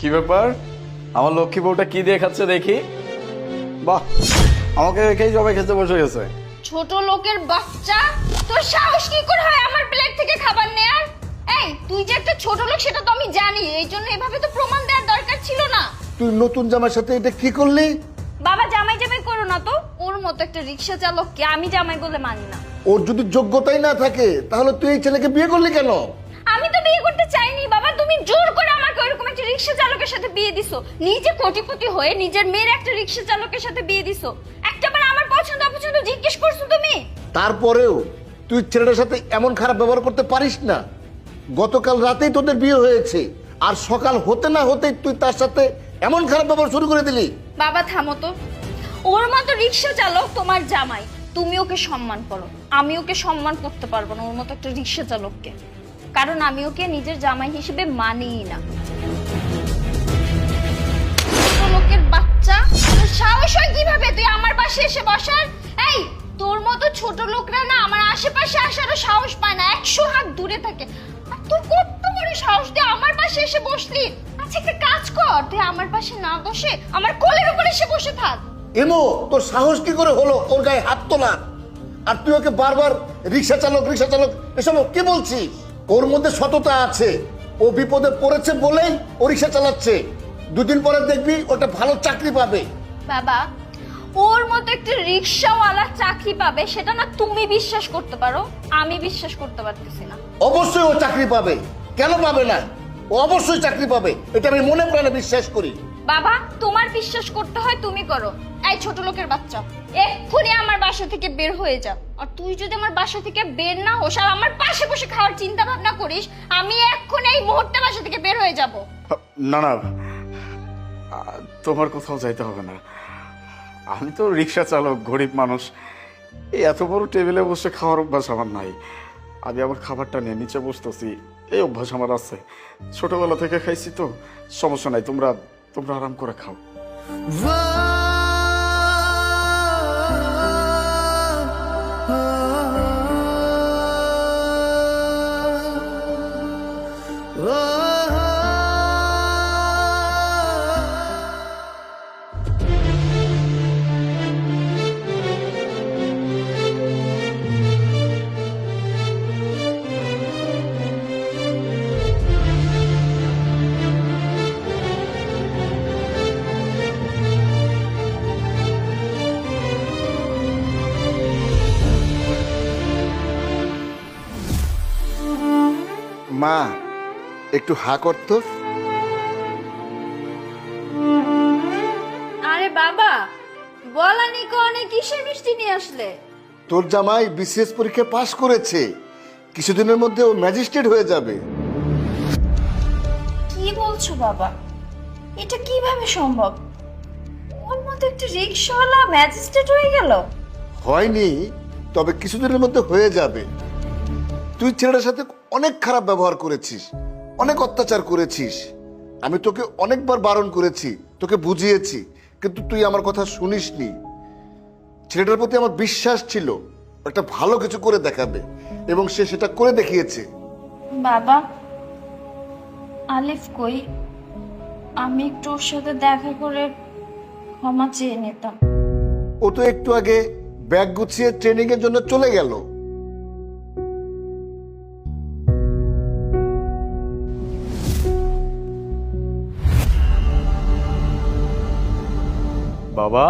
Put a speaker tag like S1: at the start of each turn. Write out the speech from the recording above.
S1: কি ব্যাপার? আমার লক্ষ্মী বউটা কি দিয়ে খাচ্ছে দেখি। বাহ, আমাকে রেখেই সবাই খেতে বসে গেছে।
S2: ছোট লোকের বাচ্চা, তোর সাহস কি করে হয় আমার প্লেট থেকে খাবার নেয়ার? এই তুই যে একটা ছোট লোক সেটা তো আমি জানি, এই জন্য এভাবে তো প্রমাণ দেওয়ার দরকার ছিল না।
S3: তুই নতুন জামার সাথে এটা কি করলি?
S2: বাবা জামাই জামাই করো না তো, ওর মতো একটা রিক্সা চালককে আমি জামাই বলে মানি না।
S3: ওর যদি যোগ্যতাই না থাকে তাহলে তুই এই ছেলেকে বিয়ে করলি কেন?
S2: আমি তো বিয়ে করতে চাইনি বাবা, তুমি জোর করে আমাকে ওইরকম একটা রিক্সা চালকের সাথে বিয়ে দিছো। নিজে কোটিপতি হয়ে নিজের মেয়ের একটা রিক্সা চালকের সাথে বিয়ে দিছো। একটাবার আমার পছন্দ অপছন্দ জিজ্ঞেস করছো তুমি?
S3: তারপরেও তুই ছেলেটার সাথে এমন খারাপ ব্যবহার করতে পারিস না। গতকাল রাতেই তোদের বিয়ে হয়েছে, আর সকাল হতে না হতেই তুই তার সাথে এমন খারাপ ব্যবহার শুরু করে দিলি।
S2: বাবা থামো তো, ওর মতো রিক্সা চালক তোমার জামাই, তুমি ওকে সম্মান করো। আমি ওকে সম্মান করতে পারবো না ওর মতো একটা রিক্সা চালককে, কারণ আমি ওকে নিজের জামাই হিসেবে মানিই না। ছোট লোকের বাচ্চা, তোর সাহস হয় কিভাবে তুই আমার পাশে এসে বসার? এই তোর মতো ছোট লোকরা না আমার আশেপাশে আসারও সাহস পায় না, 100 হাত দূরে থাকে। আর তোর কত বড় সাহস, তুই আমার পাশে এসে বসলি? আচ্ছা একটা কাজ কর, তুই আমার পাশে না বসে আমার কোলের উপর এসে বসে থাক।
S3: এমো, তোর সাহস কি করে হলো ওর গায়ে হাত তোলা? আর তুই ওকে বারবার রিক্সা চালক এসব কি বলছিস? ওর মধ্যে সততা আছে, ও বিপদে পড়েছে বলেই ও রিক্সা চালাচ্ছে। দুদিন পরে দেখবি ওটা ভালো চাকরি পাবে।
S2: বাবা, ওর মতো একটা রিক্সাওয়ালা চাকরি পাবে সেটা না তুমি বিশ্বাস করতে পারো, আমি বিশ্বাস করতে পারতেছি না।
S3: অবশ্যই ও চাকরি পাবে, কেন পাবে না? ও অবশ্যই চাকরি পাবে, এটা আমি মনে প্রাণে বিশ্বাস করি।
S2: বাবা তোমার বিশ্বাস করতে হয় তুমি করো। এই ছোট লোকের বাচ্চা, এক্ষুনি আমার বাসা থেকে বের হয়ে যা। আর তুই যদি আমার বাসা থেকে বের না হোস আর আমার পাশে বসে খাওয়ার চিন্তা ভাবনা করিস, আমি এক্ষুনি এই মুহূর্তে বাসা থেকে বের হয়ে যাব।
S1: না না, তোমার কোথাও যাইতে হবে না। আমি তো রিক্সা চালক, গরিব মানুষ, এই এত বড় টেবিলে বসে খাওয়ার অভ্যাস আমার নাই। আমি আমার খাবারটা নিয়ে নিচে বসতেছি, এই অভ্যাস আমার আছে। ছোটবেলা থেকে খাইছি তো, সমস্যা নাই। তোমরা তোমরা আরাম করে খাও।
S3: মা, একটু হা করতো।
S2: আরে বাবা, বলানি কোনে কিসের মিষ্টি নিয়ে আসলে?
S3: তোর জামাই বিসিএস পরীক্ষা পাশ করেছে, কিছুদিনের মধ্যে ও ম্যাজিস্ট্রেট হয়ে যাবে।
S2: কি বলছো বাবা? এটা কিভাবে সম্ভব? ওর মতো একটা রিক্সাওয়ালা ম্যাজিস্ট্রেট হয়ে গেল?
S3: হয়নি, তবে কিছুদিনের মধ্যে হয়ে যাবে। তুই ছেলেটার সাথে অনেক খারাপ ব্যবহার করেছিস, অনেক অত্যাচার করেছিস। আমি তোকে অনেকবার বারণ করেছি, তোকে বুঝিয়েছি, কিন্তু তুই আমার কথা শুনিসনি। ছেলেটার প্রতি আমার বিশ্বাস ছিল একটা ভালো কিছু করে দেখাবে, এবং সে সেটা করে দেখিয়েছে।
S2: বাবা, আলিফ কই? আমি একটু ওর সাথে দেখা করে ক্ষমা চেয়ে নিতাম।
S3: ও তো একটু আগে ব্যাগ গুছিয়ে ট্রেনিং এর জন্য চলে গেল।
S1: বাবা,